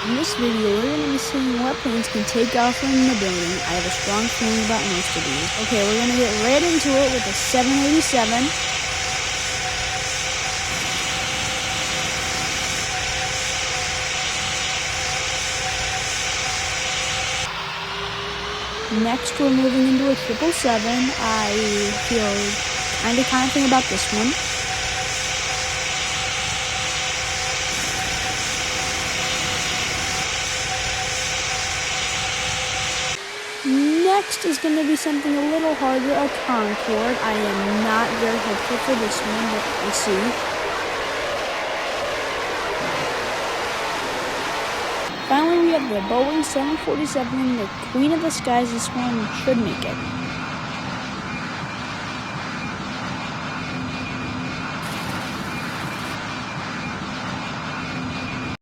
In this video, we're going to be seeing what planes can take off from the building. I have a strong feeling about most of these. Okay, we're going to get right into it with the 787. Next, we're moving into a 777. I feel kind of confident about this one. Next is going to be something a little harder, a Concorde. I am not very hopeful for this one, but we'll see. Finally, we have the Boeing 747, the queen of the skies. This one should make it.